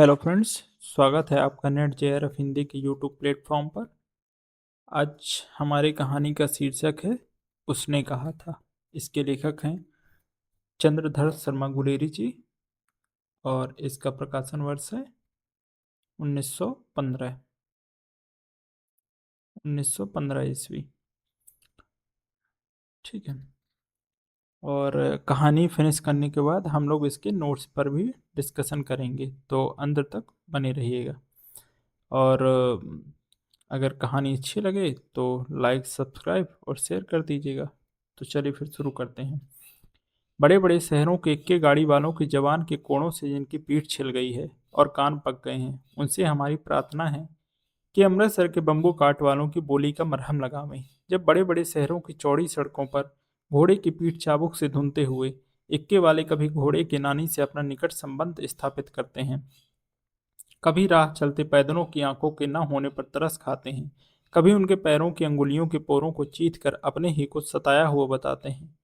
Hello friends, स्वागत है आपका नेट जेआरएफ हिंदी के यूट्यूब प्लेटफॉर्म पर। आज हमारी कहानी का शीर्षक है उसने कहा था। इसके लेखक हैं चंद्रधर शर्मा गुलेरी जी और इसका प्रकाशन वर्ष है 1915 1915 ईस्वी। ठीक है। और कहानी फिनिश करने के बाद हम लोग इसके नोट्स पर भी डिस्कशन करेंगे, तो अंत तक बने रहिएगा। और अगर कहानी अच्छी लगे तो लाइक, सब्सक्राइब और शेयर कर दीजिएगा। तो चलिए फिर शुरू करते हैं। बड़े बड़े शहरों के इक्के गाड़ी वालों की जवान के कोड़ों से जिनकी पीठ छिल गई है और कान पक गए हैं, उनसे हमारी प्रार्थना है कि अमृतसर के बम्बू काट वालों की बोली का मरहम लगावें। जब बड़े बड़े शहरों की चौड़ी सड़कों पर घोड़े की पीठ चाबुक से धुनते हुए इक्के वाले कभी घोड़े के नानी से अपना निकट संबंध स्थापित करते हैं, कभी राह चलते पैदलों की आंखों के न होने पर तरस खाते हैं, कभी उनके पैरों की अंगुलियों के पोरों को चीथ कर अपने ही को सताया हुआ बताते हैं,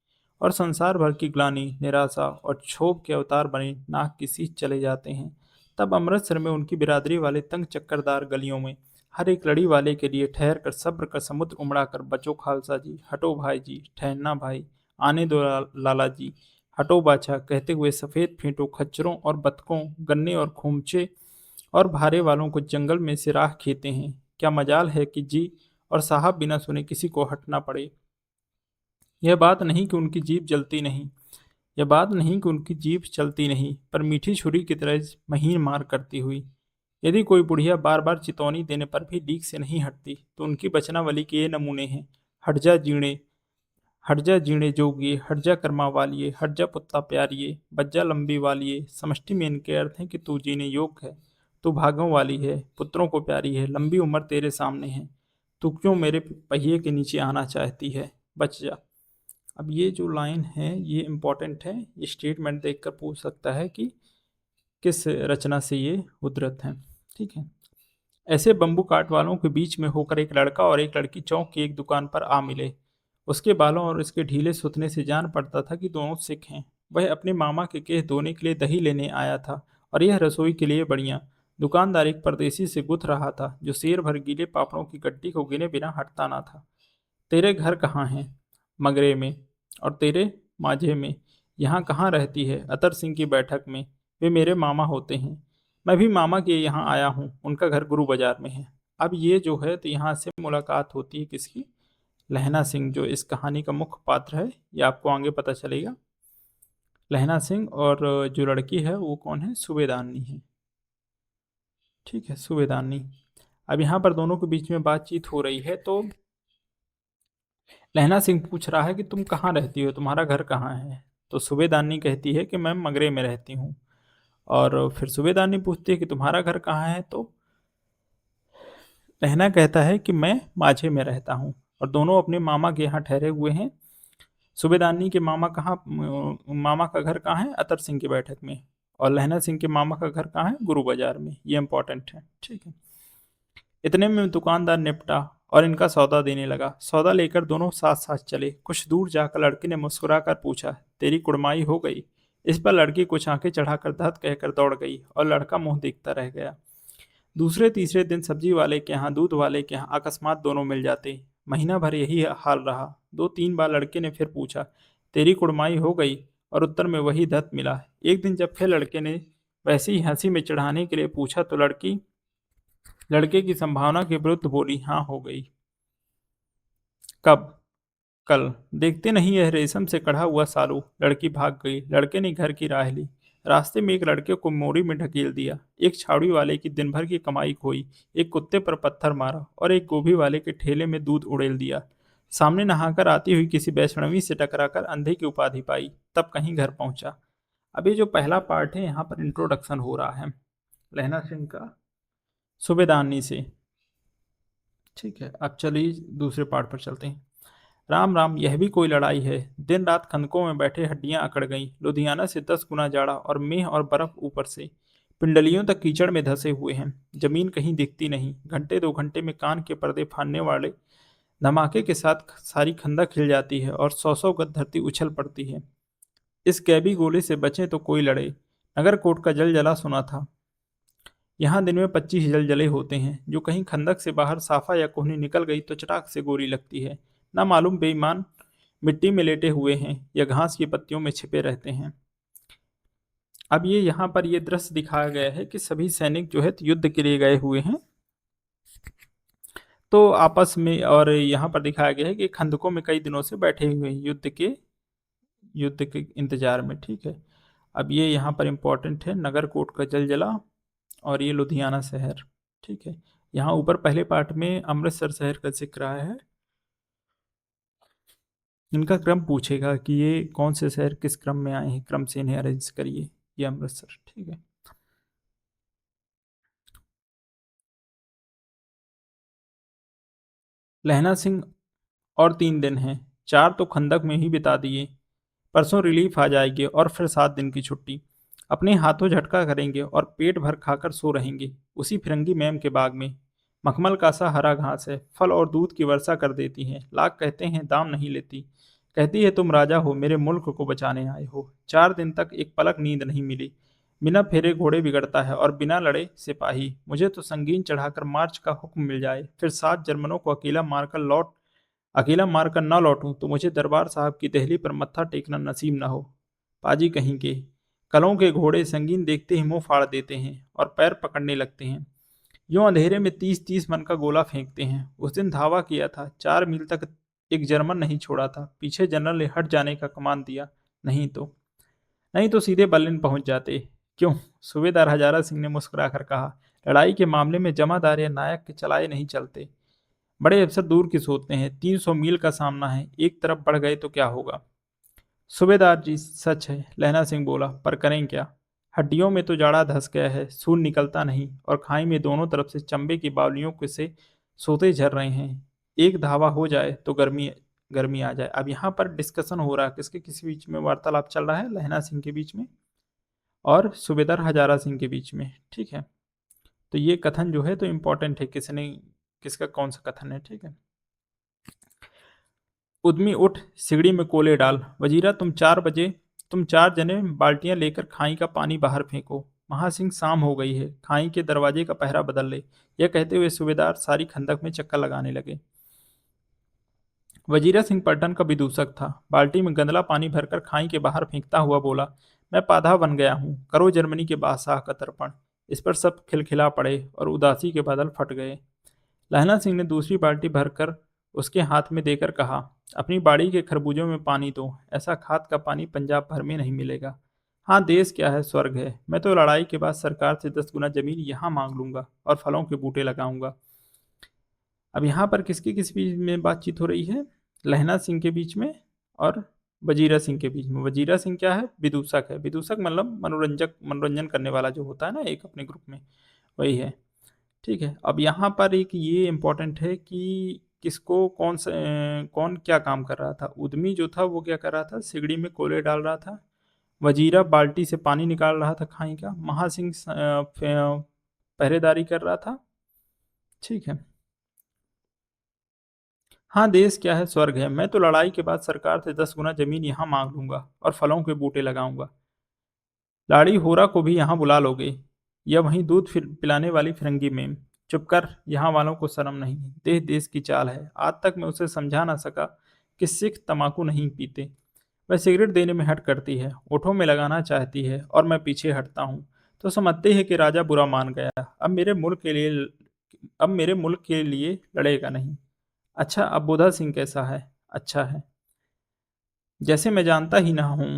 और संसार भर की ग्लानि, निराशा और क्षोभ के अवतार बने नाक की सींच चले जाते हैं, तब अमृतसर में उनकी बिरादरी वाले तंग चक्करदार गलियों में हर एक लड़ी वाले के लिए ठहर कर सब्र का समुद्र उमड़ा कर बचो खालसा जी, हटो भाई जी, ठहरना भाई, आने दो लाला जी, हटो बाछा कहते हुए सफ़ेद फेंटों, खच्चरों और बतकों, गन्ने और खूमचे और भारे वालों को जंगल में से राह खींचते हैं। क्या मजाल है कि जी और साहब बिना सुने किसी को हटना पड़े। यह बात नहीं कि उनकी जीभ जलती नहीं, यह बात नहीं कि उनकी जीभ चलती नहीं, पर मीठी छुरी की तरह महीन मार करती हुई। यदि कोई बुढ़िया बार बार चितौनी देने पर भी लीक से नहीं हटती, तो उनकी बचनावली के ये नमूने हैं। हट जा जीणे जोगिए, हट जा कर्मा वालिए, हट जा पुत्ता प्यारिए, बज्जा लंबी वालिए। समष्टि में इनके अर्थ हैं कि तू जीने योग्य है, तू भागों वाली है, पुत्रों को प्यारी है, लंबी उम्र तेरे सामने है। तू क्यों मेरे पहिए के नीचे आना चाहती है, बच जा। अब ये जो लाइन है ये इम्पोर्टेंट है। ये स्टेटमेंट देखकर पूछ सकता है कि किस रचना से ये उद्धृत है। ठीक है। ऐसे बम्बू काट वालों के बीच में होकर एक लड़का और एक लड़की चौक की एक दुकान पर आ मिले। उसके बालों और उसके ढीले सुतने से जान पड़ता था कि दोनों सिख हैं। वह अपने मामा के केस धोने के लिए दही लेने आया था और यह रसोई के लिए बढ़िया। दुकानदार एक परदेसी से गुथ रहा था जो शेर भर गीले पापड़ों की गड्डी को गिने बिना हटता ना था। तेरे घर कहाँ हैं? मगरे में। और तेरे? माझे में। यहाँ कहाँ रहती है? अतर सिंह की बैठक में। वे मेरे मामा होते हैं। मैं भी मामा के यहाँ आया हूँ, उनका घर गुरु बाजार में है। अब ये जो है तो यहाँ से मुलाकात होती है किसकी? लहना सिंह, जो इस कहानी का मुख्य पात्र है। ये आपको आगे पता चलेगा। लहना सिंह और जो लड़की है वो कौन है? सूबेदारनी है। ठीक है, सूबेदारनी। अब यहाँ पर दोनों के बीच में बातचीत हो रही है, तो लहना सिंह पूछ रहा है कि तुम कहाँ रहती हो, तुम्हारा घर कहाँ है? तो सूबेदारनी कहती है कि मैं मगरे में रहती हूँ। और फिर सूबेदारनी पूछती है कि तुम्हारा घर कहाँ है? तो लहना कहता है कि मैं माझे में रहता हूँ। और दोनों अपने मामा के यहाँ ठहरे हुए हैं। सूबेदारनी के मामा का घर कहाँ है? अतर सिंह की बैठक में। और लहना सिंह के मामा का घर कहाँ है? गुरु बाजार में। ये इंपॉर्टेंट है। ठीक है। इतने में दुकानदार निपटा और इनका सौदा देने लगा। सौदा लेकर दोनों साथ साथ चले। कुछ दूर जाकर लड़की ने मुस्कुरा कर पूछा, तेरी कुड़माई हो गई? इस पर लड़की कुछ आंखें चढ़ाकर धत कहकर दौड़ गई और लड़का मुंह देखता रह गया। दूसरे तीसरे दिन सब्जी वाले के यहाँ, दूध वाले के यहाँ अकस्मात दोनों मिल जाते। महीना भर यही हाल रहा। दो तीन बार लड़के ने फिर पूछा, तेरी कुड़माई हो गई? और उत्तर में वही धत मिला। एक दिन जब फिर लड़के ने वैसे ही हंसी में चढ़ाने के लिए पूछा तो लड़की लड़के की संभावना के विरुद्ध बोली, हाँ हो गई। कब? कल। देखते नहीं यह रेशम से कढ़ा हुआ सालू। लड़की भाग गई। लड़के ने घर की राह ली। रास्ते में एक लड़के को मोरी में ढकेल दिया। एक छावड़ी वाले की दिन भर की कमाई खोई। एक कुत्ते पर पत्थर मारा और एक गोभी वाले के ठेले में दूध उड़ेल दिया। सामने नहाकर आती हुई किसी वैष्णवी से टकराकर अंधे की उपाधि पाई। तब कहीं घर पहुंचा। अब ये जो पहला पार्ट है यहाँ पर इंट्रोडक्शन हो रहा है लहना सिंह का सूबेदारनी से। ठीक है, अब चलिए दूसरे पार्ट पर चलते हैं। राम राम, यह भी कोई लड़ाई है। दिन रात खंदकों में बैठे हड्डियां अकड़ गईं। लुधियाना से 10 गुना जाड़ा और मेह और बर्फ ऊपर से पिंडलियों तक कीचड़ में धंसे हुए हैं। जमीन कहीं दिखती नहीं। घंटे 2 घंटे में कान के पर्दे फाड़ने वाले धमाके के साथ सारी खंदक हिल जाती है और 100 गज धरती उछल पड़ती है। इस गैबी गोले से बचें तो कोई लड़े। नगर कोट का जल जला सुना था। यहाँ दिन में 25 जलजले होते हैं। जो कहीं खंदक से बाहर साफा या कोहनी निकल गई तो चटाक से गोली लगती है। ना मालूम बेईमान मिट्टी में लेटे हुए हैं या घास की पत्तियों में छिपे रहते हैं। अब ये यहाँ पर ये दृश्य दिखाया गया है कि सभी सैनिक जो है युद्ध के लिए गए हुए हैं, तो आपस में, और यहाँ पर दिखाया गया है कि खंदकों में कई दिनों से बैठे हुए हैं युद्ध के इंतजार में। ठीक है। अब ये यहाँ पर इम्पोर्टेंट है, नगरकोट का जलजला और ये लुधियाना शहर। ठीक है। यहाँ ऊपर पहले पार्ट में अमृतसर शहर का जिक्र आया है। इनका क्रम पूछेगा कि ये कौन से शहर किस क्रम में आए हैं, क्रम से इन्हें अरेंज करिए। ये अमृतसर। ठीक है। लहना सिंह और 3 दिन हैं, 4 तो खंदक में ही बिता दिए। परसों रिलीफ आ जाएगी और फिर 7 दिन की छुट्टी। अपने हाथों झटका करेंगे और पेट भर खाकर सो रहेंगे उसी फिरंगी मैम के बाग में। मखमल का सा हरा घास है, फल और दूध की वर्षा कर देती है। लाख कहते हैं दाम नहीं लेती। कहती है तुम राजा हो, मेरे मुल्क को बचाने आए हो। 4 दिन तक एक पलक नींद नहीं मिली। बिना फेरे घोड़े बिगड़ता है और बिना लड़े सिपाही। मुझे तो संगीन चढ़ाकर मार्च का हुक्म मिल जाए, फिर 7 जर्मनों को अकेला मारकर न लौटूं तो मुझे दरबार साहब की दहली पर मत्था टेकना नसीब न हो। पाजी कहीं के कलों के घोड़े संगीन देखते ही मुंह फाड़ देते हैं और पैर पकड़ने लगते हैं। यूं अंधेरे में 30-30 मन का गोला फेंकते हैं। उस दिन धावा किया था, 4 मील तक एक जर्मन नहीं छोड़ा था। पीछे जनरल ने हट जाने का कमान दिया, नहीं तो नहीं तो सीधे बर्लिन पहुंच जाते। क्यों? सूबेदार हजारा सिंह ने मुस्कुराकर कहा। लड़ाई के मामले में जमादार या नायक के चलाए नहीं चलते। बड़े अफसर दूर की सोचते हैं। 300 मील का सामना है, एक तरफ बढ़ गए तो क्या होगा? सूबेदार जी सच है, लहना सिंह बोला, पर करें क्या? हड्डियों में तो जाड़ा धस गया है, खून निकलता नहीं, और खाई में दोनों तरफ से चंबे की बावलियों के से सोते झर रहे हैं। एक धावा हो जाए तो गर्मी गर्मी आ जाए। अब यहाँ पर डिस्कशन हो रहा है, किसके किसी बीच में वार्तालाप चल रहा है? लहना सिंह के बीच में और सूबेदार हजारा सिंह के बीच में। ठीक है। तो ये कथन जो है तो इम्पोर्टेंट है, किसने किसका कौन सा कथन है। ठीक है। उद्यमी उठ, सिगड़ी में कोले डाल। वजीरा तुम 4 जने बाल्टियां लेकर खाई का पानी बाहर फेंको। महासिंह शाम हो गई है, खाई के दरवाजे का पहरा बदल ले। यह कहते हुए सूबेदार सारी खंदक में चक्कर लगाने लगे। वजीरा सिंह पलटन का विदूषक था। बाल्टी में गंदला पानी भरकर खाई के बाहर फेंकता हुआ बोला, मैं पाधा बन गया हूँ, करो जर्मनी के बादशाह का तर्पण। इस पर सब खिलखिला पड़े और उदासी के बादल फट गए। लहना सिंह ने दूसरी बाल्टी भरकर उसके हाथ में देकर कहा, अपनी बाड़ी के खरबूजों में पानी दो, ऐसा खाद का पानी पंजाब भर में नहीं मिलेगा। हाँ, देश क्या है, स्वर्ग है। मैं तो लड़ाई के बाद सरकार से 10 गुना जमीन यहाँ मांग लूंगा और फलों के बूटे लगाऊंगा। अब यहाँ पर किसकी किस बीच में बातचीत हो रही है? लहना सिंह के बीच में और वजीरा सिंह के बीच में। वजीरा सिंह क्या है? विदूषक है। विदूषक मतलब मनोरंजन करने वाला जो होता है ना एक अपने ग्रुप में, वही है। ठीक है। अब यहाँ पर एक ये इम्पोर्टेंट है कि किसको कौन क्या काम कर रहा था। उद्यमी जो था वो क्या कर रहा था? सिगड़ी में कोले डाल रहा था। वजीरा बाल्टी से पानी निकाल रहा था खाई का। महासिंह पहरेदारी कर रहा था। ठीक है। हाँ, देश क्या है, स्वर्ग है। मैं तो लड़ाई के बाद सरकार से 10 गुना जमीन यहाँ मांग लूंगा और फलों के बूटे लगाऊंगा। लाड़ी होरा को भी यहाँ बुला लोगे, या वहीं दूध पिलाने वाली फिरंगी में। चुप कर, यहाँ वालों को शर्म नहीं। देश देश की चाल है। आज तक मैं उसे समझा ना सका कि सिख तमाकू नहीं पीते। वह सिगरेट देने में हट करती है, ओठों में लगाना चाहती है और मैं पीछे हटता हूँ तो समझते हैं कि राजा बुरा मान गया। अब मेरे मुल्क के लिए लड़ेगा नहीं। अच्छा, अब बुधा सिंह कैसा है? अच्छा है, जैसे मैं जानता ही ना हूँ।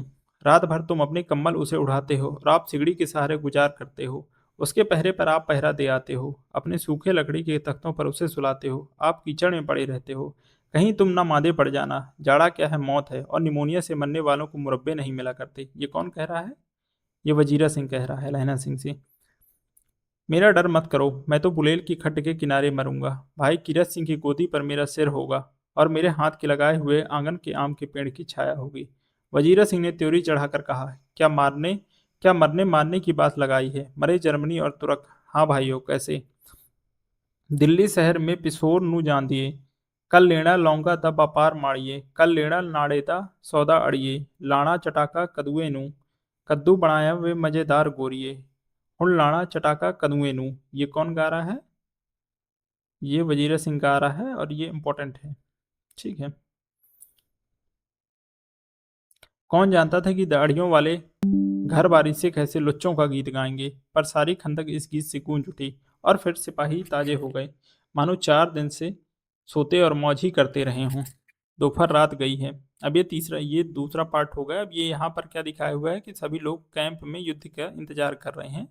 रात भर तुम अपनी कम्बल उसे उड़ाते हो और आप सिगड़ी के सहारे गुजार करते हो। उसके पहरे पर आप पहरा दे आते हो। अपने सूखे लकड़ी के तख्तों पर उसे सुलाते हो। आप कीचड़ में पड़े रहते हो। कहीं तुम ना मादे पड़ जाना। जाड़ा क्या है, मौत है, और निमोनिया से मरने वालों को मुरब्बे नहीं मिला करते। ये कौन कह रहा है? ये वजीरा सिंह कह रहा है लहना सिंह से। मेरा डर मत करो, मैं तो बुलेल की खड्ड के किनारे मरूंगा। भाई किरत सिंह की गोदी पर मेरा सिर होगा और मेरे हाथ के लगाए हुए आंगन के आम के पेड़ की छाया होगी। वजीरा सिंह ने त्योरी चढ़ाकर कहा, क्या मरने मारने की बात लगाई है? मरे जर्मनी और तुर्क। हाँ भाइयों, कैसे? दिल्ली शहर में पिसोर नू जान दिए। कल लेना लौंगा दा व्यापार माड़िए। कल लेना नाड़े दा सौदा अड़िए। लाना चटाका कदुए नू। कद्दू बनाया वे मजेदार गोरिए। हुड़ लाड़ा चटाका कदुए नू, ये कौन गा रहा है? ये वजीर सिंह गा रहा है और ये इंपॉर्टेंट है। ठीक है। कौन जानता था कि दाढ़ियों वाले घर बारी से कैसे लुच्चों का गीत गाएंगे, पर सारी खंदक इस गीत से गूंज उठी और फिर सिपाही ताजे हो गए, मानो 4 दिन से सोते और मौज ही करते रहे हों। दोपहर रात गई है। अब ये दूसरा पार्ट हो गया। अब ये यहाँ पर क्या दिखाया हुआ है कि सभी लोग कैंप में युद्ध का इंतजार कर रहे हैं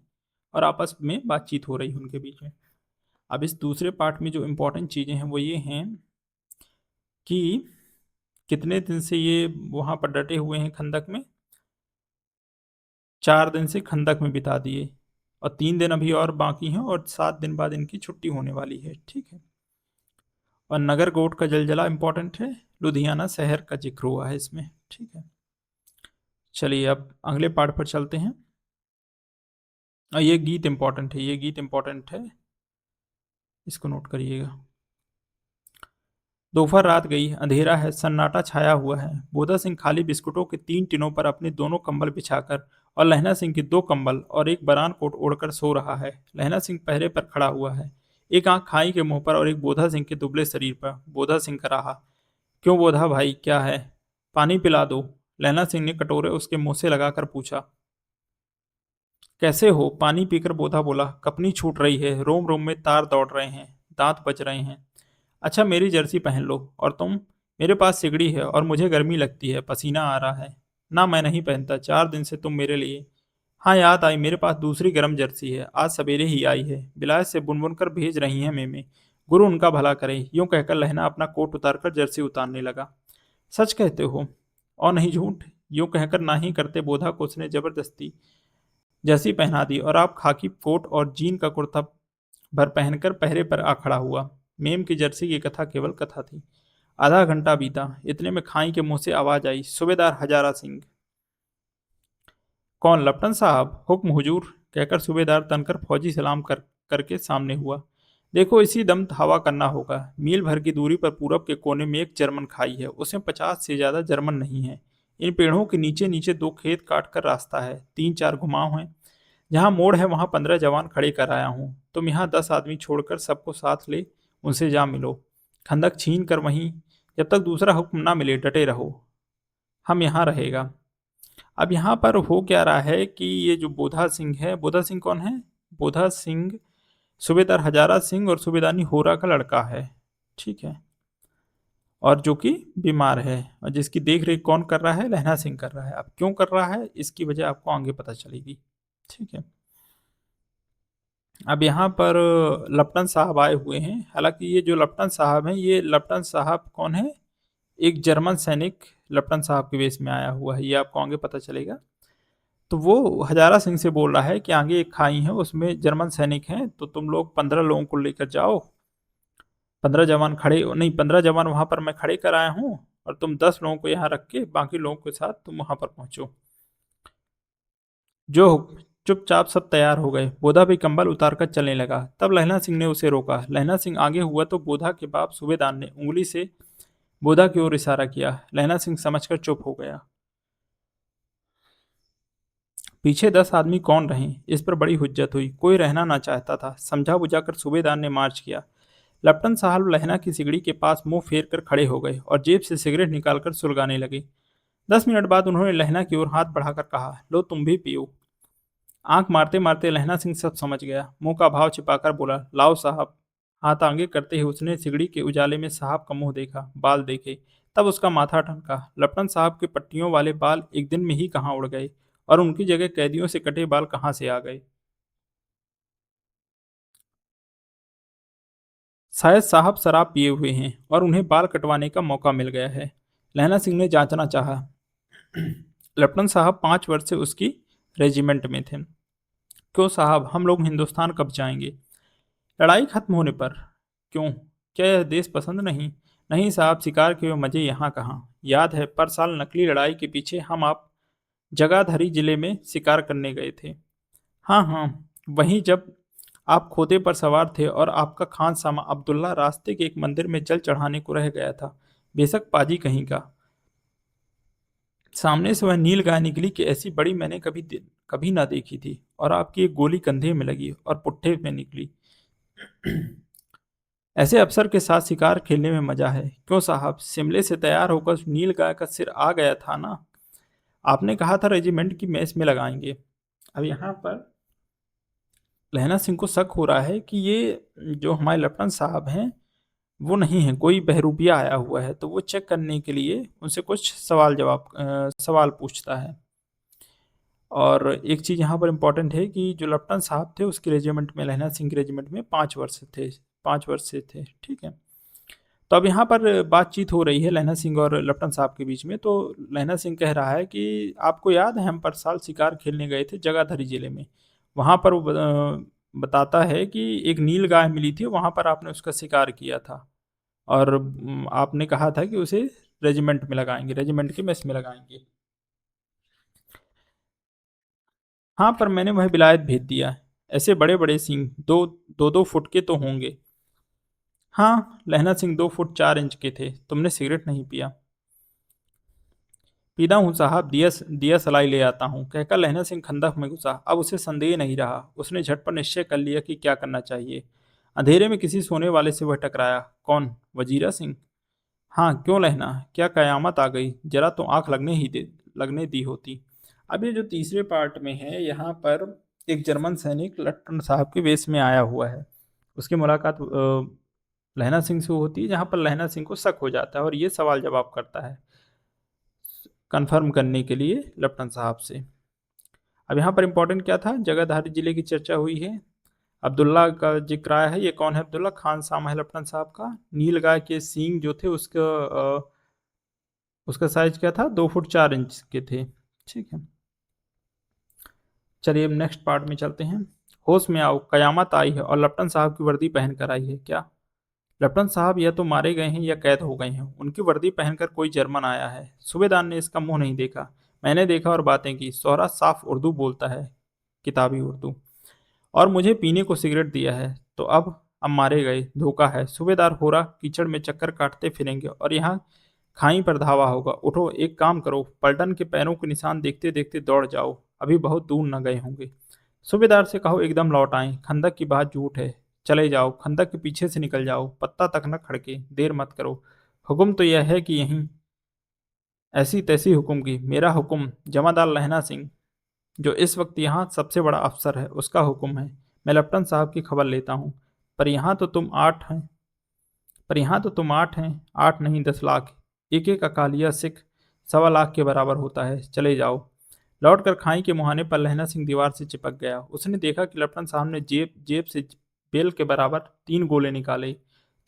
और आपस में बातचीत हो रही है उनके बीच में। अब इस दूसरे पार्ट में जो इम्पोर्टेंट चीज़ें हैं वो ये हैं कि कितने दिन से ये वहाँ पर डटे हुए हैं खंदक में। 4 दिन से खंदक में बिता दिए और 3 दिन अभी और बाकी हैं और 7 दिन बाद इनकी छुट्टी होने वाली है। ठीक है। और नगरकोट का जलजला इंपॉर्टेंट है, लुधियाना शहर का जिक्र हुआ है इसमें। ठीक है। चलिए अब अगले पार्ट पर चलते हैं। और ये गीत इंपॉर्टेंट है, ये गीत इंपॉर्टेंट है, इसको नोट करिएगा। दोपहर रात गई, अंधेरा है, सन्नाटा छाया हुआ है। बोधा सिंह खाली बिस्कुटों के 3 टिनों पर अपने दोनों कंबल बिछाकर और लहना सिंह के 2 कंबल और एक बरान कोट ओढ़कर सो रहा है। लहना सिंह पहरे पर खड़ा हुआ है, एक आंख खाई के मुंह पर और एक बोधा सिंह के दुबले शरीर पर। बोधा सिंह का रहा, क्यों बोधा भाई, क्या है? पानी पिला दो, लहना सिंह ने कटोरे उसके मुंह से लगाकर पूछा। कैसे हो? पानी पीकर बोधा बोला। कपनी छूट रही है, रोम रोम में तार दौड़ रहे हैं, दांत बज रहे हैं। अच्छा मेरी जर्सी पहन लो। और तुम? मेरे पास सिगड़ी है और मुझे गर्मी लगती है, पसीना आ रहा है। ना मैं नहीं पहनता, 4 दिन से तुम मेरे लिए। हाँ याद आई, मेरे पास दूसरी गर्म जर्सी है, आज सवेरे ही आई है, बिलायत से बुन बुन कर भेज रही हैं मेमे। गुरु उनका भला करे। यूं कहकर लहना अपना कोट उतारकर जर्सी उतारने लगा। सच कहते हो और नहीं झूठ? यूं कहकर ना ही करते बोधा को उसने जबरदस्ती जर्सी पहना दी और आप खाकी कोट और जीन का कुर्ता भर पहनकर पहरे पर आ खड़ा हुआ। मेम की जर्सी की कथा केवल कथा थी। आधा घंटा बीता, इतने में खाई के मुंह से आवाज आई, सूबेदार हजारा सिंह। कौन? लपटन साहब, हुक्म हुजूर, कहकर सूबेदार तनकर फौजी सलाम करके सामने हुआ। देखो इसी दम धावा करना होगा। मील भर की दूरी पर पूरब के कोने में एक जर्मन खाई है, उसमें 50 से ज्यादा जर्मन नहीं है। इन पेड़ों के नीचे नीचे 2 खेत काट कर रास्ता है, 3-4 घुमाव हैं। जहाँ मोड़ है वहाँ 15 जवान खड़े कर आया हूँ। तुम यहाँ 10 आदमी छोड़कर सबको साथ ले उनसे जा मिलो। खंदक छीन कर वहीं, जब तक दूसरा हुक्म ना मिले डटे रहो। हम यहाँ रहेगा। अब यहाँ पर हो क्या रहा है कि ये जो बोधा सिंह है, बोधा सिंह कौन है? बोधा सिंह सूबेदार हजारा सिंह और सूबेदारनी होरा का लड़का है। ठीक है। और जो कि बीमार है और जिसकी देख रेख कौन कर रहा है? लहना सिंह कर रहा है। अब क्यों कर रहा है इसकी वजह आपको आगे पता चलेगी। ठीक है। अब यहाँ पर लपटन साहब आए हुए हैं। हालांकि ये जो लपटन साहब हैं, ये लपटन साहब कौन है? एक जर्मन सैनिक लपटन साहब के वेश में आया हुआ है, ये आपको आगे पता चलेगा। तो वो हजारा सिंह से बोल रहा है कि आगे एक खाई है, उसमें जर्मन सैनिक हैं, तो तुम लोग 15 लोगों को लेकर जाओ। 15 जवान खड़े नहीं, 15 जवान वहां पर मैं खड़े कर आया हूँ और तुम 10 लोगों को यहाँ रख के बाकी लोगों के साथ तुम वहां पर पहुंचो। जो हुक्म। चुपचाप सब तैयार हो गए। बोधा भी कंबल उतारकर चलने लगा। तब लहना सिंह ने उसे रोका। लहना सिंह आगे हुआ तो बोधा के बाप सूबेदार ने उंगली से बोधा की ओर इशारा किया। लहना सिंह समझकर चुप हो गया। पीछे 10 आदमी कौन रहे, इस पर बड़ी हुज्जत हुई। कोई रहना ना चाहता था। समझा बुझाकर सूबेदार ने मार्च किया। लपटन साहब लहना की सिगड़ी के पास मुंह फेर कर खड़े हो गए और जेब से सिगरेट निकालकर सुलगाने लगे। 10 मिनट बाद उन्होंने लहना की ओर हाथ बढ़ाकर कहा, लो तुम भी पियो। आंख मारते मारते लहना सिंह सब समझ गया। मुंह का भाव छिपाकर बोला, लाओ साहब। हाथ आगे करते ही उसने सिगड़ी के उजाले में साहब का मुंह देखा, बाल देखे। तब उसका माथा ठनका। लपटन साहब के पट्टियों वाले बाल एक दिन में ही कहाँ उड़ गए और उनकी जगह कैदियों से कटे बाल कहाँ से आ गए। शायद साहब शराब पिए हुए हैं और उन्हें बाल कटवाने का मौका मिल गया है। लहना सिंह ने जांचना चाहा। लेफ्टिनेंट साहब 5 वर्ष से उसकी रेजिमेंट में थे। क्यों साहब, हम लोग हिंदुस्तान कब जाएंगे? लड़ाई खत्म होने पर। क्यों, क्या यह देश पसंद नहीं? नहीं साहब, शिकार के हुए मजे यहाँ कहाँ। याद है पर साल नकली लड़ाई के पीछे हम आप जगाधरी जिले में शिकार करने गए थे। हाँ हाँ, वहीं जब आप खोते पर सवार थे और आपका खान सामा अब्दुल्ला रास्ते के एक मंदिर में जल चढ़ाने को रह गया था। बेशक पाजी कहीं का। सामने से वह नील गाय निकली कि ऐसी बड़ी मैंने कभी कभी ना देखी थी, और आपकी एक गोली कंधे में लगी और पुट्ठे में निकली। ऐसे अफसर के साथ शिकार खेलने में मजा है। क्यों साहब, शिमले से तैयार होकर नील गाय का सिर आ गया था ना। आपने कहा था रेजिमेंट की मेस में लगाएंगे। अब यहाँ पर लहना सिंह को शक हो रहा है कि ये जो हमारे लेफ्टिनेंट साहब हैं वो नहीं है, कोई बहरूपिया आया हुआ है। तो वो चेक करने के लिए उनसे कुछ सवाल पूछता है। और एक चीज़ यहाँ पर इम्पोर्टेंट है कि जो लेफ्टिनेंट साहब थे उसके रेजिमेंट में, लहना सिंह के रेजिमेंट में 5 वर्ष थे, 5 वर्ष से थे, ठीक है। तो अब यहाँ पर बातचीत हो रही है लहना सिंह और लेफ्टिनेंट साहब के बीच में। तो लहना सिंह कह रहा है कि आपको याद है हम पर साल शिकार खेलने गए थे जगाधरी जिले में। वहाँ पर वो बताता है कि एक नील गाय मिली थी, वहाँ पर आपने उसका शिकार किया था। और आपने कहा था कि उसे रेजिमेंट में लगाएंगे, रेजिमेंट के मेस में लगाएंगे। हाँ, पर मैंने वह विलायत भेज दिया। ऐसे बड़े बड़े सिंह 2-2 फुट के तो होंगे। हाँ, लहना सिंह 2 फुट 4 इंच के थे। तुमने सिगरेट नहीं पिया? पीता हूँ साहब, दिया दिया सलाई ले आता हूँ, कहकर लहना सिंह खंदक में घुसा। अब उसे संदेह नहीं रहा। उसने झटपट निश्चय कर लिया कि क्या करना चाहिए। अंधेरे में किसी सोने वाले से वह टकराया। कौन? वजीरा सिंह। हाँ, क्यों लहना, क्या कयामत आ गई? जरा तो आंख लगने दी होती। अब ये जो तीसरे पार्ट में है, यहाँ पर एक जर्मन सैनिक लट्टन साहब के वेश में आया हुआ है। उसकी मुलाकात लहना सिंह से होती है, जहाँ पर लहना सिंह को शक हो जाता है और ये सवाल जवाब करता है कंफर्म करने के लिए लेफ्टिनेंट साहब से। अब यहाँ पर इंपॉर्टेंट क्या था, जगाधारी जिले की चर्चा हुई है। अब्दुल्ला का जिक्र आया है। ये कौन है अब्दुल्ला? खान सामा है लेफ्टिनेंट साहब का। नील गाय के सींग जो थे उसका साइज क्या था? 2 फुट 4 इंच के थे, ठीक है। चलिए अब नेक्स्ट पार्ट में चलते हैं। होश में आओ, कयामत आई है और लेफ्टिनेंट साहब की वर्दी पहन कर आई है। क्या लेफ्टिनेंट साहब या तो मारे गए हैं या कैद हो गए हैं। उनकी वर्दी पहनकर कोई जर्मन आया है। सूबेदार ने इसका मुंह नहीं देखा, मैंने देखा और बातें की। सोहरा साफ उर्दू बोलता है, किताबी उर्दू, और मुझे पीने को सिगरेट दिया है। तो अब मारे गए, धोखा है। सूबेदार होरा कीचड़ में चक्कर काटते फिरेंगे और यहाँ खाई पर धावा होगा। उठो, एक काम करो, पलटन के पैरों के निशान देखते देखते दौड़ जाओ, अभी बहुत दूर न गए होंगे। सूबेदार से कहो एकदम लौट आए। खंदक की बात झूठ है, चले जाओ, खंदक के पीछे से निकल जाओ, पत्ता तक न खड़के, देर मत करो। हुक्म तो यह है कि यहीं ऐसी तैसी हुक्म की। मेरा हुक्म, जमादार लहना सिंह जो इस वक्त यहाँ सबसे बड़ा अफसर है, उसका हुक्म है। मैं लेफ्टिनेंट साहब की खबर लेता हूँ। पर यहाँ तो तुम 8 हैं, पर यहाँ तो तुम 8 हैं, 8 नहीं 10 लाख। एक एक अकालिया सिख 1.25 लाख के बराबर होता है। चले जाओ। लौटकर खाई के मुहाने पर लहना सिंह दीवार से चिपक गया। उसने देखा कि लेफ्टिनेंट साहब ने जेब जेब से बेल के बराबर 3 गोले निकाले।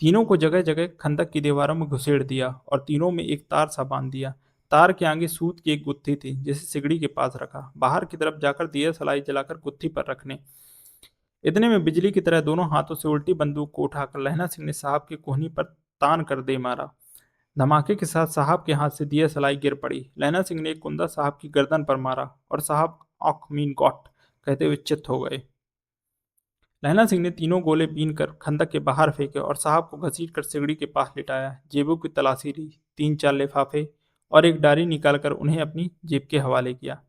तीनों को जगह जगह खंदक की दीवारों में घुसेड़ दिया और तीनों में एक तार सा बांध दिया। तार के आगे सूत की एक गुत्थी थी, जिसे सिगड़ी के पास रखा। बाहर की तरफ जाकर दिया सलाई जलाकर गुत्थी पर रखने। इतने में बिजली की तरह दोनों हाथों से उल्टी बंदूक को उठाकर लहना सिंह ने साहब की कोहनी पर तान कर दे मारा। धमाके के साथ साहब के हाथ से दिया सलाई गिर पड़ी। लहना सिंह ने एक कुंदा साहब की गर्दन पर मारा और साहब ऑक मीन गॉट कहते हुए चित्त हो गए। लहना सिंह ने 3 गोले बीन कर खंदक के बाहर फेंके और साहब को घसीट कर सिगड़ी के पास लिटाया। जेबों की तलाशी ली, 3-4 लिफाफे और एक डायरी निकालकर उन्हें अपनी जेब के हवाले किया।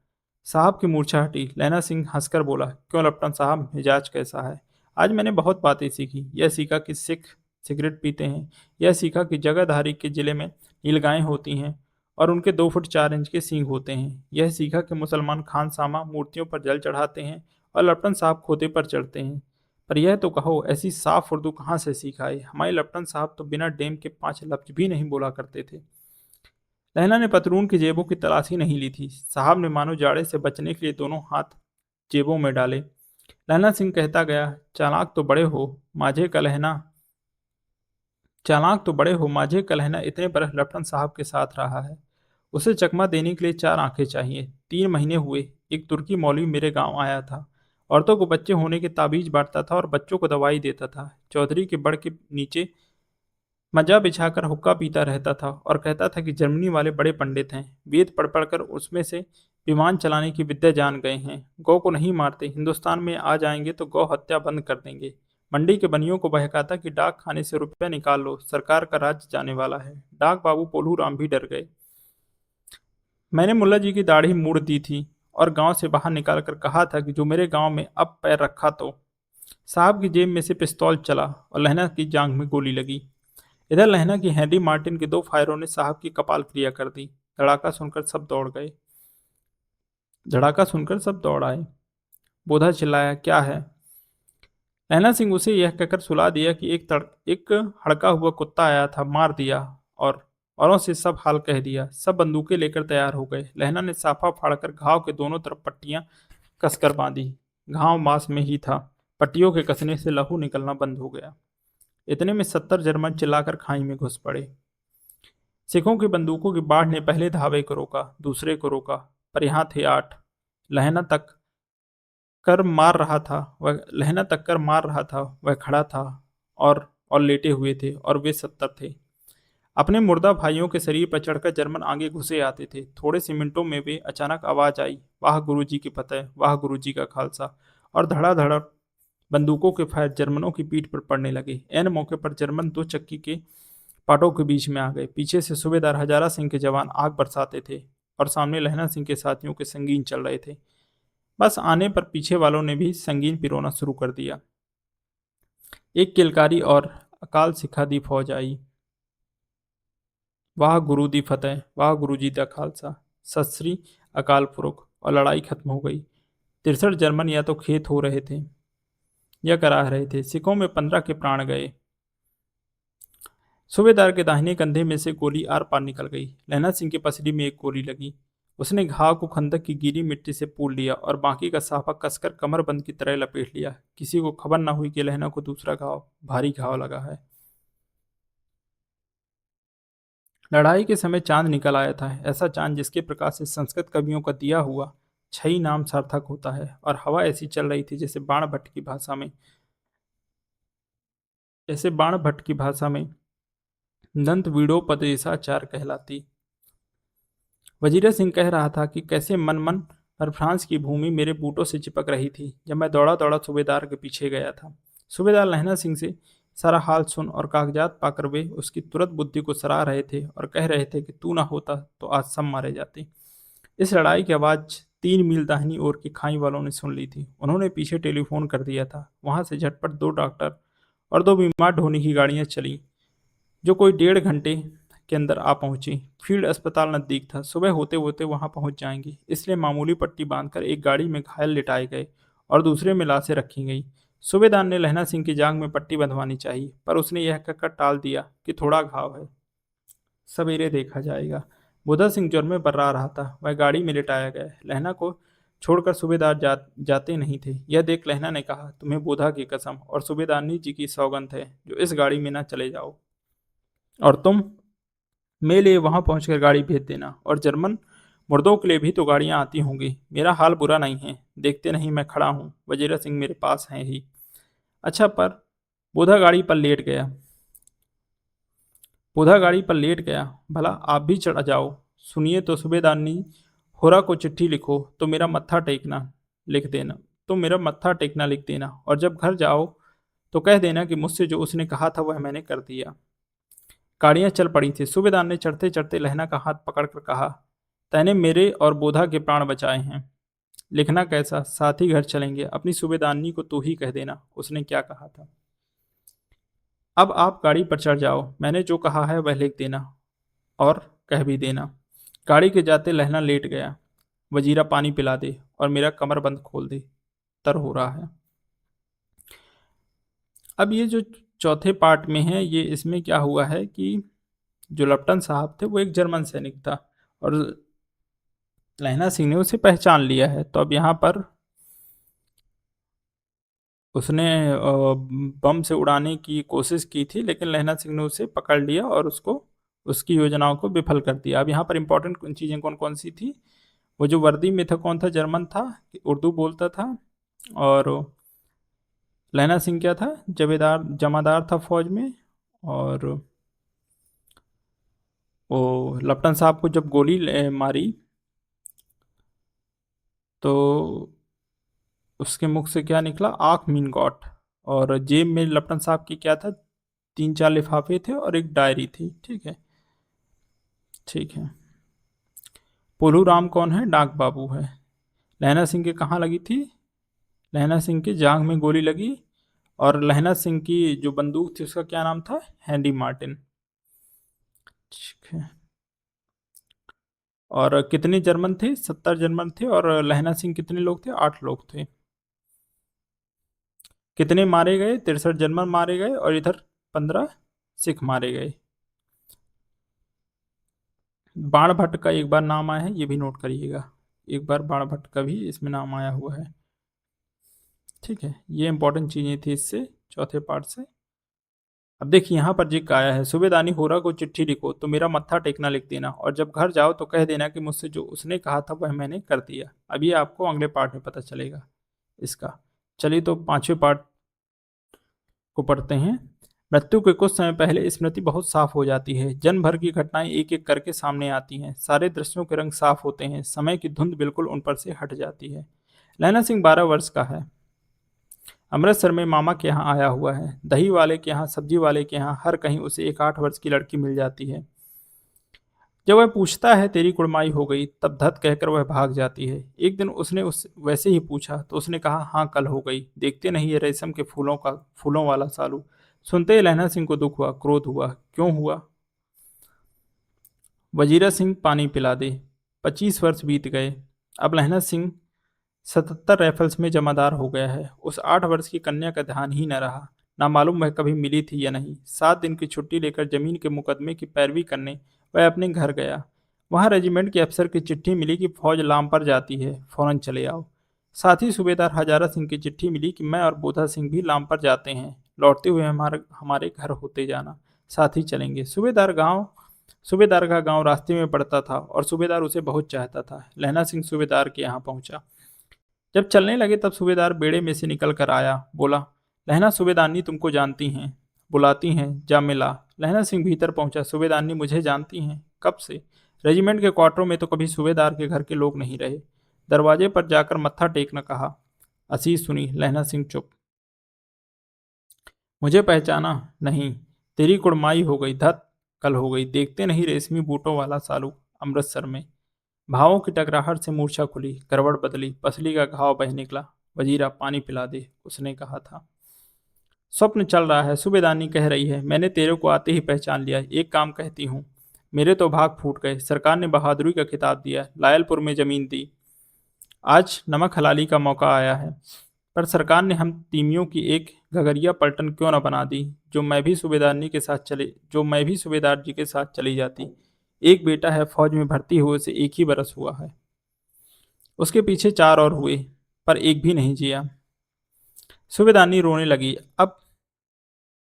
साहब की मूर्छा हटी। लहना सिंह हंसकर बोला, क्यों लेफ्टिनेंट साहब, मिजाज कैसा है? आज मैंने बहुत बातें सीखी। यह सीखा कि सिख सिगरेट पीते हैं, यह सीखा कि जगाधारी के जिले में नीलगायें होती हैं और उनके 2 फुट 4 इंच के सींग होते हैं। यह सीखा कि मुसलमान खान सामा मूर्तियों पर जल चढ़ाते हैं और लेफ्टिनेंट साहब खोते पर चढ़ते हैं। पर यह तो कहो, ऐसी साफ उर्दू कहाँ से सीखा है? हमारे लेफ्टिनेंट साहब तो बिना डेम के 5 लफ्ज भी नहीं बोला करते थे। लहना ने पतलून की जेबों की तलाशी नहीं ली थी। साहब ने मानो जाड़े से बचने के लिए दोनों हाथ जेबों में डाले। लहना सिंह कहता गया, चालाक तो बड़े हो, माझे का लहना इतने बरस लेफ्टिनेंट साहब के साथ रहा है। उसे चकमा देने के लिए 4 आंखें चाहिए। 3 महीने हुए, एक तुर्की मौलवी मेरे गांव आया था। औरतों को बच्चे होने के ताबीज बांटता था और बच्चों को दवाई देता था। चौधरी के बड़ के नीचे मजा बिछाकर हुक्का पीता रहता था और कहता था कि जर्मनी वाले बड़े पंडित हैं, वेद पढ़ पढ़ कर उसमें से विमान चलाने की विद्या जान गए हैं। गौ को नहीं मारते, हिंदुस्तान में आ जाएंगे तो गौ हत्या बंद कर देंगे। मंडी के बनियों को बहकाता कि डाक खाने से रुपया निकाल लो, सरकार का राज्य जाने वाला है। डाक बाबू पोलू राम भी डर गए। मैंने मुल्ला जी की दाढ़ी मूड़ दी थी और गांव से बाहर निकालकर कहा था कि जो मेरे गांव में अब पैर रखा तो साहब की जेब में से पिस्तौल चला और लहना की जांघ में गोली लगी। इधर लहना की हेनरी मार्टिन के 2 फायरों ने साहब की कपाल क्रिया कर दी। धड़ाका सुनकर सब दौड़ गए। धड़ाका सुनकर सब दौड़ आए। बोधा चिल्लाया, क्या है? लहना सिंह उसे यह कहकर सुला दिया कि एक हड़का हुआ कुत्ता आया था, मार दिया, और औरों से सब हाल कह दिया। सब बंदूकें लेकर तैयार हो गए। लहना ने साफा फाड़कर घाव के दोनों तरफ पट्टियां कसकर बांधी। घाव मांस में ही था। पट्टियों के कसने से लहू निकलना बंद हो गया। इतने में 70 जर्मन चिल्लाकर खाई में घुस पड़े। सिखों की बंदूकों की बाढ़ ने पहले धावे को रोका, दूसरे को रोका, पर यहां थे 8। लहना तक कर मार रहा था वह लहना तक कर मार रहा था, वह खड़ा था और लेटे हुए थे, और वे 70 थे। अपने मुर्दा भाइयों के शरीर पर चढ़कर जर्मन आगे घुसे आते थे। थोड़े से मिनटों में वे अचानक आवाज आई, वाह गुरुजी की फतेह, वाह गुरुजी का खालसा, और धड़ाधड़ बंदूकों के फायर जर्मनों की पीठ पर पड़ने लगे। ऐन मौके पर जर्मन 2 चक्की के पाटों के बीच में आ गए। पीछे से सूबेदार हजारा सिंह के जवान आग बरसाते थे और सामने लहना सिंह के साथियों के संगीन चल रहे थे। बस आने पर पीछे वालों ने भी संगीन पिरोना शुरू कर दिया। एक किलकारी और अकाल सिखा दी फौज आई। वाह गुरु दी फतेह, वाह गुरु जी दा खालसा, सत श्री अकाल पुरख, और लड़ाई खत्म हो गई। 63 जर्मन या तो खेत हो रहे थे या कराह रहे थे। सिखों में 15 के प्राण गए। सूबेदार के दाहिने कंधे में से गोली आर पार निकल गई। लहना सिंह की पसली में एक गोली लगी। उसने घाव को खंदक की गीली मिट्टी से पूल लिया और बाकी का साफा कसकर कमरबंद की तरह लपेट लिया। किसी को खबर न हुई कि लहना को दूसरा घाव, भारी घाव लगा है। लड़ाई के समय चांद निकल आया था, ऐसा चांद जिसके प्रकाश से संस्कृत कवियों का दिया हुआ छई नाम सार्थक होता है। और हवा ऐसी चल रही थी जैसे बाण भट्ट की भाषा में दंत विडोपदेशाचार कहलाती। वजीरा सिंह कह रहा था कि कैसे मन मन पर फ्रांस की भूमि मेरे बूटों से चिपक रही थी जब मैं दौड़ा दौड़ा सूबेदार के पीछे गया था। सूबेदार लहना सिंह से सारा हाल सुन और कागजात पाकर वे उसकी तुरंत बुद्धि को सराह रहे थे और कह रहे थे कि तू ना होता तो आज सब मारे जाते। इस लड़ाई की आवाज़ 3 मील दाहिनी ओर की खाई वालों ने सुन ली थी। उन्होंने पीछे टेलीफोन कर दिया था। वहां से झटपट 2 डॉक्टर और 2 बीमार ढोने की गाड़ियां चली, जो कोई 1.5 घंटे के अंदर आ पहुंची। फील्ड अस्पताल नज़दीक था। सुबह होते होते वहां पहुंच जाएंगी, इसलिए मामूली पट्टी बांधकर एक गाड़ी में घायल लिटाए गए और दूसरे में लाशें रखी गई। सूबेदार ने लहना सिंह की जांघ में पट्टी बंधवानी चाहिए, पर उसने यह कहकर टाल दिया कि थोड़ा घाव है, सवेरे देखा जाएगा। बुधा सिंह ज्वर में बर्रा रहा था। वह गाड़ी में लिटाया गया। लहना को छोड़कर सूबेदार जाते नहीं थे। यह देख लहना ने कहा, तुम्हें बोधा की कसम और सूबेदारनी जी की सौगंध है जो इस गाड़ी में न चले जाओ, और तुम मेरे लिए वहां पहुंचकर गाड़ी भेज देना। और जर्मन मुर्दों के लिए भी तो गाड़ियां आती होंगी। मेरा हाल बुरा नहीं है, देखते नहीं मैं खड़ा हूं, वजीरा सिंह मेरे पास है ही। अच्छा, पर बोधा गाड़ी पर लेट गया बोधा गाड़ी पर लेट गया भला आप भी चढ़ जाओ। सुनिए तो सूबेदारनी, होरा को चिट्ठी लिखो तो मेरा मत्था टेकना लिख देना, और जब घर जाओ तो कह देना कि मुझसे जो उसने कहा था वह मैंने कर दिया। गाड़ियां चल पड़ी थी। सूबेदार ने चढ़ते चढ़ते लहना का हाथ पकड़कर कहा, तैने मेरे और बोधा के प्राण बचाए हैं। लिखना कैसा, साथ ही घर चलेंगे। अपनी सूबेदारनी को तू ही कह देना उसने क्या कहा था। अब आप गाड़ी पर चढ़ जाओ, मैंने जो कहा है वह लिख देना और कह भी देना। गाड़ी के जाते लहना लेट गया। वजीरा पानी पिला दे और मेरा कमरबंद खोल दे, तर हो रहा है। अब ये जो चौथे पार्ट में है, ये इसमें क्या हुआ है कि जो लप्टन साहब थे वो एक जर्मन सैनिक था और लहना सिंह ने उसे पहचान लिया है। तो अब यहाँ पर उसने बम से उड़ाने की कोशिश की थी, लेकिन लहना सिंह ने उसे पकड़ लिया और उसकी योजनाओं को विफल कर दिया। अब यहाँ पर इंपॉर्टेंट चीज़ें कौन कौन सी थी, वो जो वर्दी में था कौन था, जर्मन था, उर्दू बोलता था, और लहना सिंह क्या था, जमादार था फौज में। और वो लप्टन साहब को जब गोली मारी तो उसके मुख से क्या निकला, आँख मीन गॉट। और जेब में लप्टन साहब की क्या था, 3-4 लिफाफे थे और एक डायरी थी। ठीक है, ठीक है। पोलू राम कौन है, डाक बाबू है। लहना सिंह के कहाँ लगी थी? लहना सिंह की जांघ में गोली लगी, और लहना सिंह की जो बंदूक थी उसका क्या नाम था? Handy Martin. ठीक है। और कितने जर्मन थे? 70 जर्मन थे, और लहना सिंह कितने लोग थे? 8 लोग थे। कितने मारे गए? 63 जर्मन मारे गए, और इधर 15 सिख मारे गए। बाण भट्ट का एक बार नाम आया है, ये भी नोट करिएगा। एक बार बाण भट्ट का भी इसमें नाम आया हुआ है। ठीक है, ये इंपॉर्टेंट चीजें थी इससे, चौथे पार्ट से। अब देखिए यहाँ पर जिक आया है, सूबेदानी होरा को चिट्ठी लिखो तो मेरा मत्था टेकना लिख देना, और जब घर जाओ तो कह देना कि मुझसे जो उसने कहा था वह मैंने कर दिया। अब ये आपको अगले पार्ट में पता चलेगा इसका। चलिए तो पांचवें पार्ट को पढ़ते हैं। मृत्यु के कुछ समय पहले स्मृति बहुत साफ हो जाती है। जन्म भर की घटनाएं एक एक करके सामने आती हैं। सारे दृश्यों के रंग साफ होते हैं। समय की धुंध बिल्कुल उन पर से हट जाती है। लैना सिंह 12 वर्ष का है। अमृतसर में मामा के यहाँ आया हुआ है। दही वाले के यहाँ, सब्जी वाले के यहाँ, हर कहीं उसे एक 8 वर्ष की लड़की मिल जाती है। जब वह पूछता है तेरी कुड़माई हो गई, तब धत कहकर वह भाग जाती है। एक दिन उसने उस वैसे ही पूछा तो उसने कहा हाँ कल हो गई। देखते नहीं ये रेशम के फूलों वाला सालू। सुनते ही लहना सिंह को दुख हुआ, क्रोध हुआ। क्यों हुआ? वजीरा सिंह पानी पिला दे। 25 वर्ष बीत गए। अब लहना सिंह 77 राइफल्स में जमादार हो गया है। उस 8 वर्ष की कन्या का ध्यान ही न रहा। ना मालूम वह कभी मिली थी या नहीं। 7 दिन की छुट्टी लेकर जमीन के मुकदमे की पैरवी करने वह अपने घर गया। वहां रेजिमेंट के अफसर की चिट्ठी मिली कि फौज लाम पर जाती है, फौरन चले आओ। साथ ही सूबेदार हजारा सिंह की चिट्ठी मिली कि मैं और बोधा सिंह भी लाम पर जाते हैं। लौटते हुए हमारे हमारे घर होते जाना, साथ ही चलेंगे। सूबेदार का गांव रास्ते में पड़ता था, और सूबेदार उसे बहुत चाहता था। लहना सिंह सूबेदार के यहाँ पहुंचा। जब चलने लगे तब सूबेदार बेड़े में से निकल कर आया। बोला, लहना सूबेदारनी तुमको जानती हैं, बुलाती हैं, जा मिला। लहना सिंह भीतर पहुंचा। सूबेदारनी मुझे जानती हैं? कब से? रेजिमेंट के क्वार्टरों में तो कभी सूबेदार के घर के लोग नहीं रहे। दरवाजे पर जाकर मत्था टेकना कहा। असीस सुनी। लहना सिंह चुप। मुझे पहचाना नहीं? तेरी कुड़माई हो गई धत, कल हो गई। देखते नहीं रेशमी बूटों वाला सालू अमृतसर में। भावों की टकराहट से मूर्छा खुली, करवट बदली, पसली का घाव बह निकला। वजीरा पानी पिला दे, उसने कहा था। स्वप्न चल रहा है, सूबेदारनी कह रही है। मैंने तेरे को आते ही पहचान लिया। एक काम कहती हूँ, मेरे तो भाग फूट गए। सरकार ने बहादुरी का खिताब दिया, लायलपुर में जमीन दी। आज नमक हलाली का मौका आया है। पर सरकार ने हम तीमियों की एक घगरिया पलटन क्यों न बना दी, जो मैं भी सूबेदार जी के साथ चली जाती। एक बेटा है, फौज में भर्ती हुए से 1 ही बरस हुआ है। उसके पीछे 4 और हुए, पर एक भी नहीं जिया। सूबेदारनी रोने लगी। अब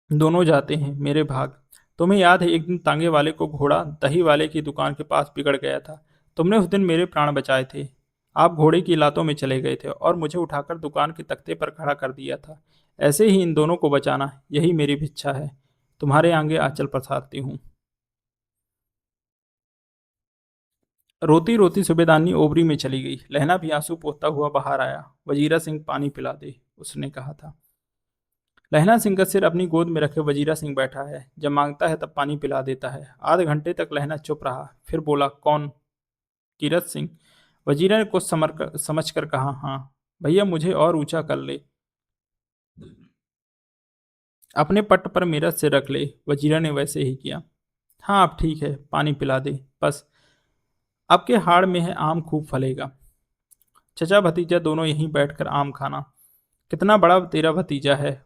दोनों जाते हैं मेरे भाग। तुम्हें याद है एक दिन तांगे वाले को घोड़ा दही वाले की दुकान के पास बिगड़ गया था। तुमने उस दिन मेरे प्राण बचाए थे। आप घोड़े की लातों में चले गए थे और मुझे उठाकर दुकान के तख्ते पर खड़ा कर दिया था। ऐसे ही इन दोनों को बचाना, यही मेरी भिक्षा है। तुम्हारे आगे आंचल पसारती हूँ। रोती रोती सूबेदारनी ओबरी में चली गई। लहना भी आंसू पोंछता हुआ बाहर आया। वजीरा सिंह पानी पिला दे, उसने कहा था। लहना सिंह का सिर अपनी गोद में रखे वजीरा सिंह बैठा है। जब मांगता है तब पानी पिला देता है। आधे घंटे तक लहना चुप रहा, फिर बोला, कौन? कीरत सिंह। वजीरा ने कुछ समझ कर कहा, हाँ भैया, मुझे और ऊंचा कर ले, अपने पट पर मेरा सिर रख ले। वजीरा ने वैसे ही किया। हाँ अब ठीक है, पानी पिला दे बस। आपके हाड़ में है आम खूब फलेगा। चचा भतीजा दोनों यहीं बैठकर आम खाना। कितना बड़ा तेरा भतीजा है?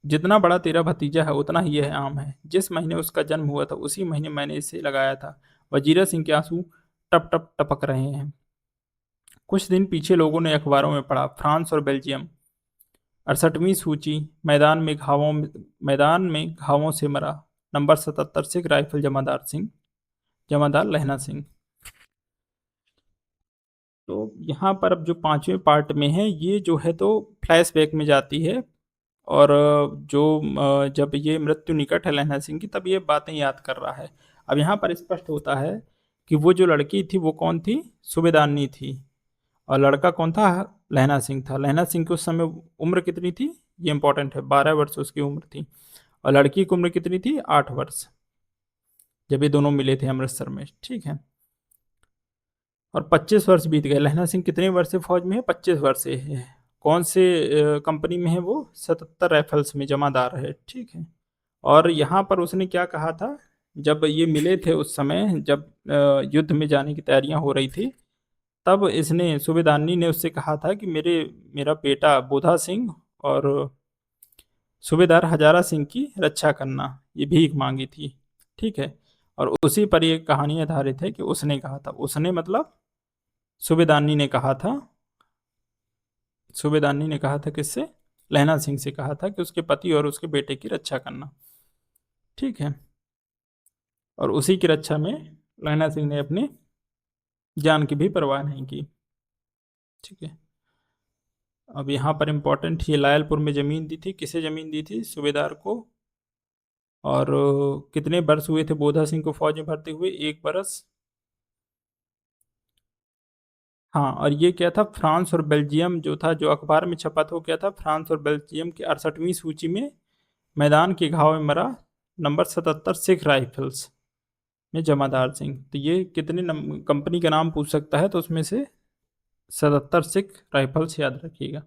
जितना बड़ा तेरा भतीजा है उतना ही यह आम है। जिस महीने उसका जन्म हुआ था उसी महीने मैंने इसे लगाया था। वजीरा सिंह के आंसू टप टप टपक रहे हैं। कुछ दिन पीछे लोगों ने अखबारों में पढ़ा, फ्रांस और बेल्जियम 68वीं सूची, मैदान में घावों से मरा। नंबर 77 सिख राइफल जमादार लहना सिंह। तो यहाँ पर अब जो पांचवें पार्ट में है, ये जो है तो फ्लैशबैक में जाती है। और जब ये मृत्यु निकट है लहना सिंह की, तब ये बातें याद कर रहा है। अब यहाँ पर स्पष्ट होता है कि वो जो लड़की थी वो कौन थी? सूबेदारनी थी। और लड़का कौन था? लहना सिंह था। लहना सिंह की उस समय उम्र कितनी थी? ये इंपॉर्टेंट है, 12 वर्ष उसकी उम्र थी। और लड़की की उम्र कितनी थी? 8 वर्ष, जब ये दोनों मिले थे अमृतसर में। ठीक है। और 25 वर्ष बीत गए। लहना सिंह कितने वर्ष से फौज में है? 25 वर्ष से है। कौन से कंपनी में है वो? 77 राइफल्स में जमादार है, ठीक है। और यहाँ पर उसने क्या कहा था, जब ये मिले थे उस समय, जब युद्ध में जाने की तैयारियां हो रही थी, तब इसने, सूबेदारनी ने उससे कहा था कि मेरा बेटा बोधा सिंह और सूबेदार हजारा सिंह की रक्षा करना, ये भीख मांगी थी, ठीक है। और उसी पर ये कहानी आधारित है कि उसने कहा था, उसने मतलब सूबेदारनी ने कहा था, सूबेदारनी ने कहा था किससे? लहना सिंह से कहा था कि उसके पति और उसके बेटे की रक्षा करना, ठीक है। और उसी की रक्षा में लहना सिंह ने अपनी जान की भी परवाह नहीं की, ठीक है। अब यहाँ पर इम्पोर्टेंट, ये लायलपुर में ज़मीन दी थी, किसे ज़मीन दी थी? सूबेदार को। और कितने वर्ष हुए थे बोधा सिंह को फौज में भर्ती हुए? 1 बरस। हाँ, और ये क्या था? फ्रांस और बेल्जियम जो था, जो अखबार में छपा था, वो क्या था? फ्रांस और बेल्जियम की 68वीं सूची में मैदान के घाव में मरा, नंबर 77 सिख राइफल्स में जमादार सिंह। तो ये कितने कंपनी का नाम पूछ सकता है, तो उसमें से 77 सिख राइफल्स याद रखिएगा।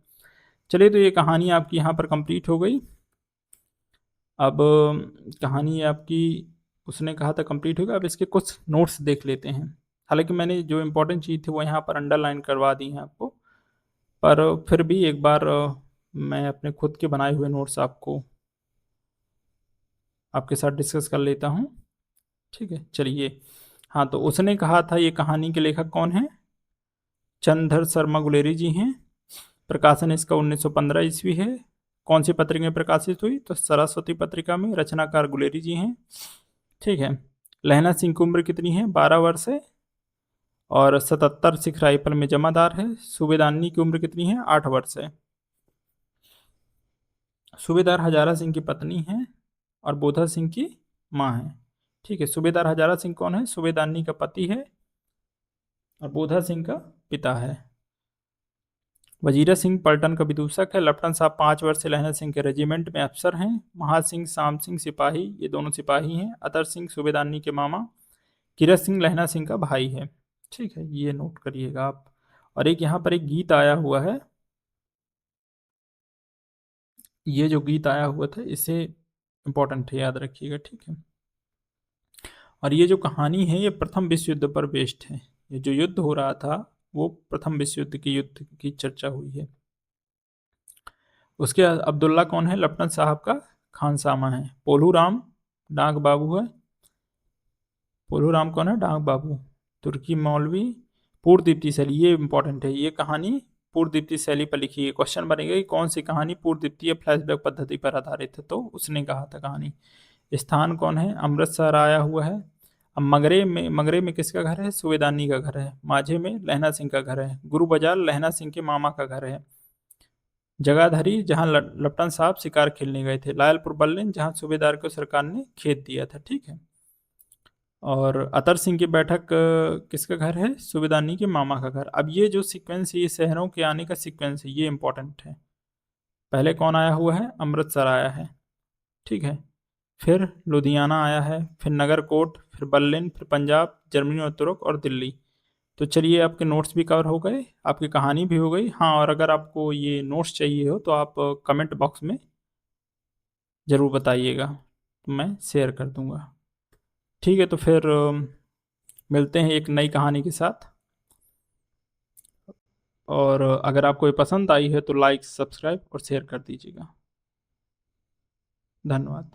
चलिए, तो ये कहानी आपकी यहाँ पर कंप्लीट हो गई। अब कहानी आपकी, उसने कहा था कंप्लीट होगा, अब इसके कुछ नोट्स देख लेते हैं। हालांकि मैंने जो इम्पोर्टेंट चीज़ थी वो यहाँ पर अंडरलाइन करवा दी है आपको, पर फिर भी एक बार मैं अपने खुद के बनाए हुए नोट्स आपके साथ डिस्कस कर लेता हूँ, ठीक है। चलिए, हाँ, तो उसने कहा था, ये कहानी के लेखक कौन है? चंद्रधर शर्मा गुलेरी जी हैं। प्रकाशन इसका 1915 ईस्वी है। कौन सी पत्रिका में प्रकाशित हुई? तो सरस्वती पत्रिका में। रचनाकार गुलेरी जी हैं, ठीक है। लहना सिंह की उम्र कितनी है? 12 वर्ष है। और 77 सिख राइफल में जमादार है। सूबेदारनी की उम्र कितनी है? 8 वर्ष है। सूबेदार हजारा सिंह की पत्नी है और बोधा सिंह की माँ है, ठीक है। सूबेदार हजारा सिंह कौन है? सूबेदारनी का पति है और बोधा सिंह का पिता है। वजीरा सिंह पलटन का विदूषक है। लपटन साहब 5 वर्ष से लहना सिंह के रेजिमेंट में अफसर हैं। महासिंह शाम सिंह सिपाही, ये दोनों सिपाही हैं। अतर सिंह सूबेदारनी के मामा। किरत सिंह लहना सिंह का भाई है, ठीक है। ये नोट करिएगा आप। और एक यहाँ पर एक गीत आया हुआ है, ये जो गीत आया हुआ था इसे इम्पोर्टेंट है, याद रखिएगा, ठीक है। और ये जो कहानी है ये प्रथम विश्व युद्ध पर बेस्ड है। ये जो युद्ध हो रहा था वो प्रथम विश्व युद्ध की चर्चा हुई है। उसके अब्दुल्ला कौन है? लेफ्टिनेंट साहब का खानसामा है। पोलू राम डाक बाबू है। पोलू राम कौन है? डाक बाबू। तुर्की मौलवी। पूर्ण दीप्ति शैली, ये इंपॉर्टेंट है, ये कहानी पूर्ण दीप्ति शैली पर लिखी है। क्वेश्चन बनेगा कि कौन सी कहानी पूर्ण दीप्तीय फ्लैशबैक पद्धति पर आधारित है, तो उसने कहा था कहानी। स्थान कौन है? अमृतसर आया हुआ है। अब मगरे में किसका घर है? सूबेदारनी का घर है। माझे में लहना सिंह का घर है। गुरु बाजार लहना सिंह के मामा का घर है। जगाधरी जहां लपटन साहब शिकार खेलने गए थे। लायलपुर बल्लेन जहां सूबेदार को सरकार ने खेत दिया था, ठीक है। और अतर सिंह की बैठक किसका घर है? सूबेदारनी के मामा का घर। अब ये जो सीक्वेंस है, ये शहरों के आने का सीक्वेंस है, ये इंपॉर्टेंट है। पहले कौन आया हुआ है? अमृतसर आया है, ठीक है। फिर लुधियाना आया है, फिर नगरकोट, फिर बर्लिन, फिर पंजाब, जर्मनी और तुर्क और दिल्ली। तो चलिए, आपके नोट्स भी कवर हो गए, आपकी कहानी भी हो गई। हाँ, और अगर आपको ये नोट्स चाहिए हो तो आप कमेंट बॉक्स में ज़रूर बताइएगा, तो मैं शेयर कर दूंगा, ठीक है। तो फिर मिलते हैं एक नई कहानी के साथ। और अगर आपको ये पसंद आई है तो लाइक, सब्सक्राइब और शेयर कर दीजिएगा। धन्यवाद।